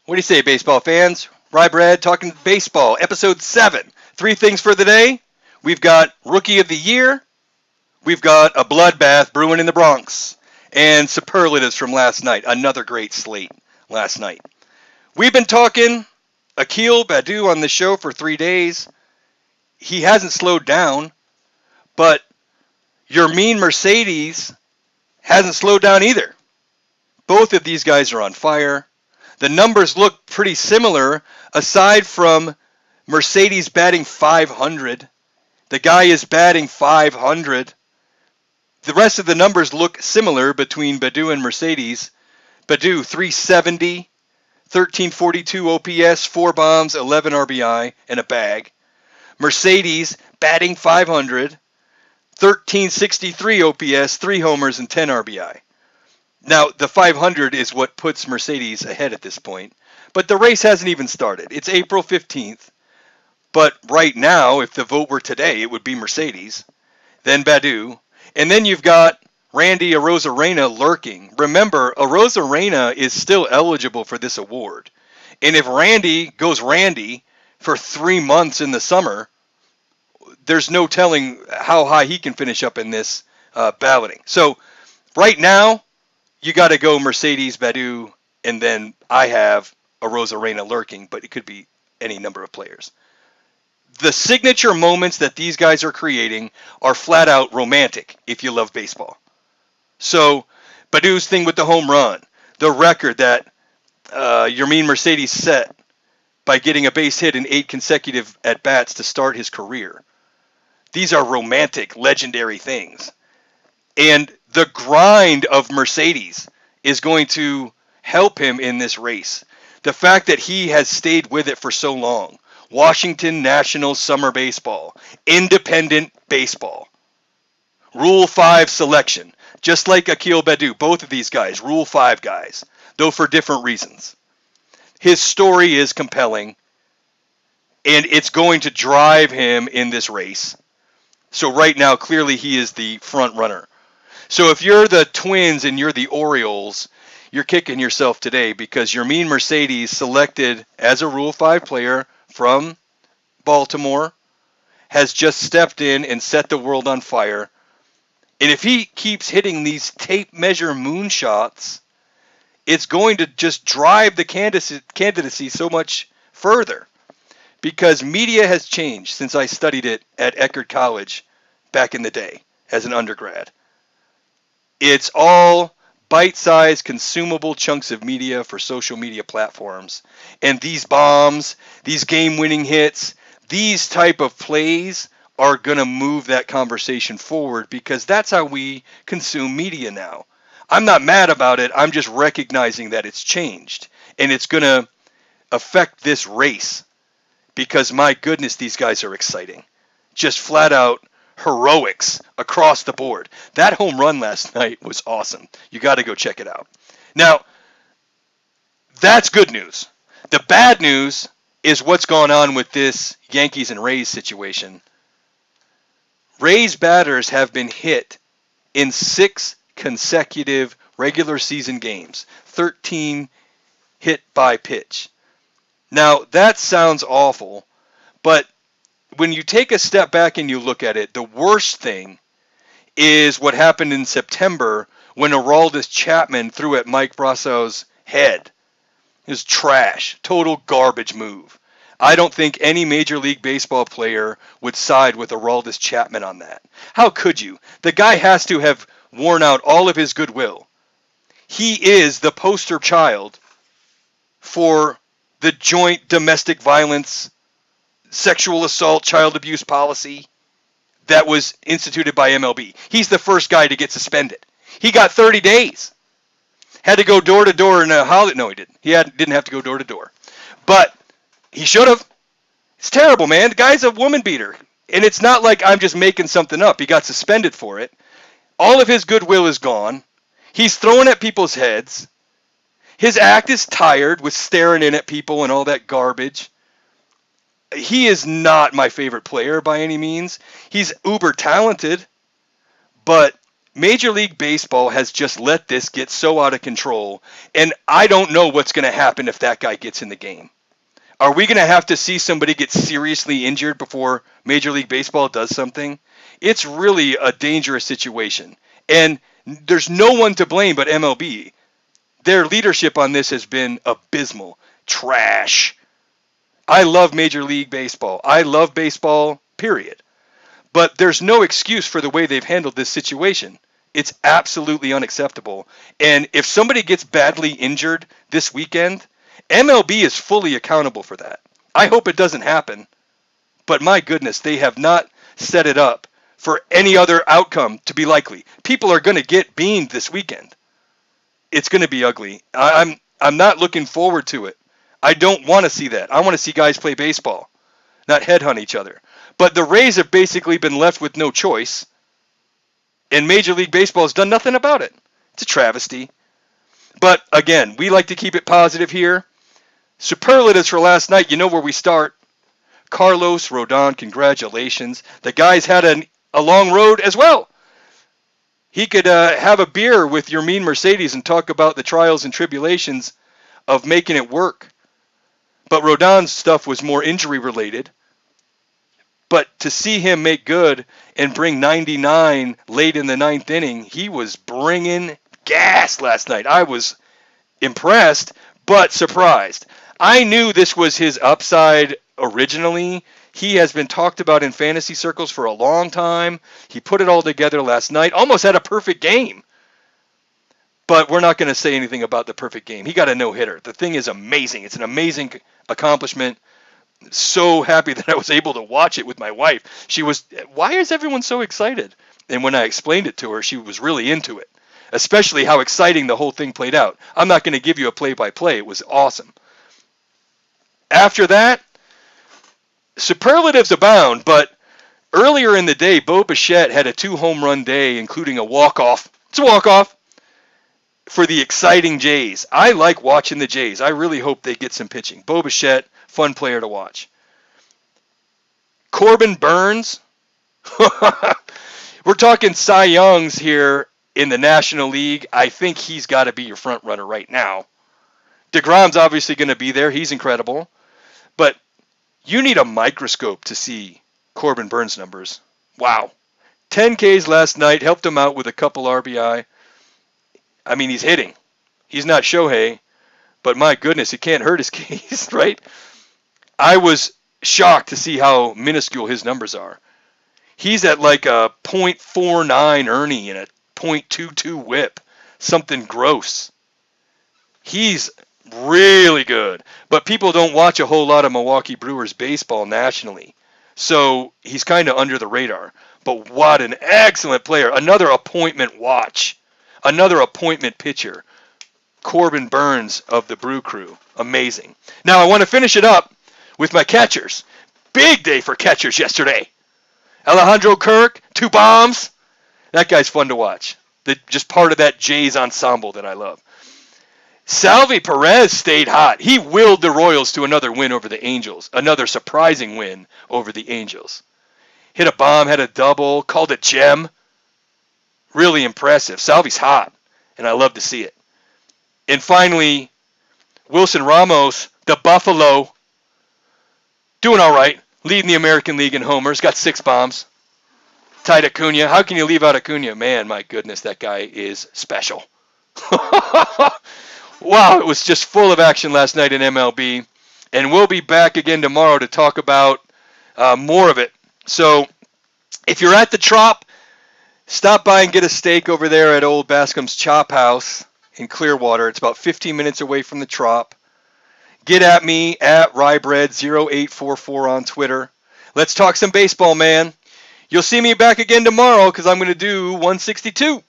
What do you say, baseball fans? Rye Brad talking baseball, episode 7. 3 things for the day. We've got Rookie of the Year. We've got a bloodbath brewing in the Bronx. And superlatives from last night. Another great slate last night. We've been talking Akil Baddoo on the show for 3 days. He hasn't slowed down, but Yermin Mercedes hasn't slowed down either. Both of these guys are on fire. The numbers look pretty similar, aside from Mercedes batting .500. The guy is batting .500. The rest of the numbers look similar between Baddoo and Mercedes. Baddoo, .370, 1342 OPS, 4 bombs, 11 RBI, and a bag. Mercedes, batting .500, 1363 OPS, 3 homers, and 10 RBI. Now, the 500 is what puts Mercedes ahead at this point. But the race hasn't even started. It's April 15th. But right now, if the vote were today, it would be Mercedes, then Baddoo. And then you've got Randy Arozarena lurking. Remember, Arozarena is still eligible for this award. And if Randy goes Randy for 3 months in the summer, there's no telling how high he can finish up in this balloting. So right now, you got to go Mercedes, Baddoo, and then I have Arozarena lurking, but it could be any number of players. The signature moments that these guys are creating are flat out romantic if you love baseball. So Baddoo's thing with the home run, the record that Yermin Mercedes set by getting a base hit in 8 consecutive at-bats to start his career. These are romantic, legendary things. And the grind of Mercedes is going to help him in this race. The fact that he has stayed with it for so long. Washington National Summer Baseball. Independent baseball. Rule 5 selection. Just like Akil Baddoo, both of these guys, Rule 5 guys, though for different reasons. His story is compelling, and it's going to drive him in this race. So right now, clearly he is the front runner. So if you're the Twins and you're the Orioles, you're kicking yourself today because Yermin Mercedes, selected as a Rule 5 player from Baltimore, has just stepped in and set the world on fire. And if he keeps hitting these tape measure moonshots, it's going to just drive the candidacy so much further. Because media has changed since I studied it at Eckerd College back in the day as an undergrad. It's all bite-sized, consumable chunks of media for social media platforms. And these bombs, these game-winning hits, these type of plays are going to move that conversation forward because that's how we consume media now. I'm not mad about it. I'm just recognizing that it's changed. And it's going to affect this race because, my goodness, these guys are exciting. Just flat out heroics across the board. That home run last night was awesome. You got to go check it out. Now, that's good news. The bad news is what's going on with this Yankees and Rays situation. Rays batters have been hit in 6 consecutive regular season games. 13 hit by pitch. Now, that sounds awful, but when you take a step back and you look at it, the worst thing is what happened in September when Aroldis Chapman threw at Mike Brassow's head. It was trash. Total garbage move. I don't think any Major League Baseball player would side with Aroldis Chapman on that. How could you? The guy has to have worn out all of his goodwill. He is the poster child for the joint domestic violence, sexual assault, child abuse policy that was instituted by MLB. He's the first guy to get suspended. He got 30 days. Had to go door to door in a holiday. No, he didn't. He didn't have to go door to door. But he should have. It's terrible, man. The guy's a woman beater. And it's not like I'm just making something up. He got suspended for it. All of his goodwill is gone. He's throwing at people's heads. His act is tired with staring in at people and all that garbage. He is not my favorite player by any means. He's uber talented, but Major League Baseball has just let this get so out of control, and I don't know what's going to happen if that guy gets in the game. Are we going to have to see somebody get seriously injured before Major League Baseball does something? It's really a dangerous situation, and there's no one to blame but MLB. Their leadership on this has been abysmal. Trash. I love Major League Baseball. I love baseball, period. But there's no excuse for the way they've handled this situation. It's absolutely unacceptable. And if somebody gets badly injured this weekend, MLB is fully accountable for that. I hope it doesn't happen. But my goodness, they have not set it up for any other outcome to be likely. People are going to get beamed this weekend. It's going to be ugly. I'm not looking forward to it. I don't want to see that. I want to see guys play baseball, not headhunt each other. But the Rays have basically been left with no choice, and Major League Baseball has done nothing about it. It's a travesty. But again, we like to keep it positive here. Superlatives for last night, you know where we start. Carlos Rodon, congratulations. The guy's had a long road as well. He could have a beer with Yermin Mercedes and talk about the trials and tribulations of making it work. But Rodon's stuff was more injury related. But to see him make good and bring 99 late in the ninth inning, he was bringing gas last night. I was impressed, but surprised. I knew this was his upside originally. He has been talked about in fantasy circles for a long time. He put it all together last night, almost had a perfect game. But we're not going to say anything about the perfect game. He got a no-hitter. The thing is amazing. It's an amazing accomplishment. So happy that I was able to watch it with my wife. She was, why is everyone so excited? And when I explained it to her, she was really into it, especially how exciting the whole thing played out. I'm not going to give you a play-by-play. It was awesome. After that, superlatives abound, but earlier in the day, Bichette had a 2-home run day, including a walk-off. It's a walk-off for the exciting Jays. I like watching the Jays. I really hope they get some pitching. Bichette, fun player to watch. Corbin Burnes. We're talking Cy Youngs here in the National League. I think he's got to be your front runner right now. deGrom's obviously going to be there. He's incredible. But you need a microscope to see Corbin Burnes' numbers. Wow. 10 Ks last night, helped him out with a couple RBI. I mean, he's hitting. He's not Shohei, but my goodness, it can't hurt his case, right? I was shocked to see how minuscule his numbers are. He's at like a .49 Ernie and a .22 whip. Something gross. He's really good. But people don't watch a whole lot of Milwaukee Brewers baseball nationally. So he's kind of under the radar. But what an excellent player. Another appointment watch. Another appointment pitcher. Corbin Burnes of the Brew Crew. Amazing. Now I want to finish it up with my catchers. Big day for catchers yesterday. Alejandro Kirk, 2 bombs. That guy's fun to watch. Just part of that Jays ensemble that I love. Salvy Perez stayed hot. He willed the Royals to another win over the Angels. Another surprising win over the Angels. Hit a bomb, had a double, called a gem. Really impressive. Salvy's hot, and I love to see it. And finally, Wilson Ramos, the Buffalo, doing all right. Leading the American League in homers. Got 6 bombs. Tied Acuna. How can you leave out Acuna? Man, my goodness, that guy is special. Wow, it was just full of action last night in MLB. And we'll be back again tomorrow to talk about more of it. So if you're at the Trop, stop by and get a steak over there at Old Bascom's Chop House in Clearwater. It's about 15 minutes away from the Trop. Get at me at Rybread0844 on Twitter. Let's talk some baseball, man. You'll see me back again tomorrow because I'm going to do 162.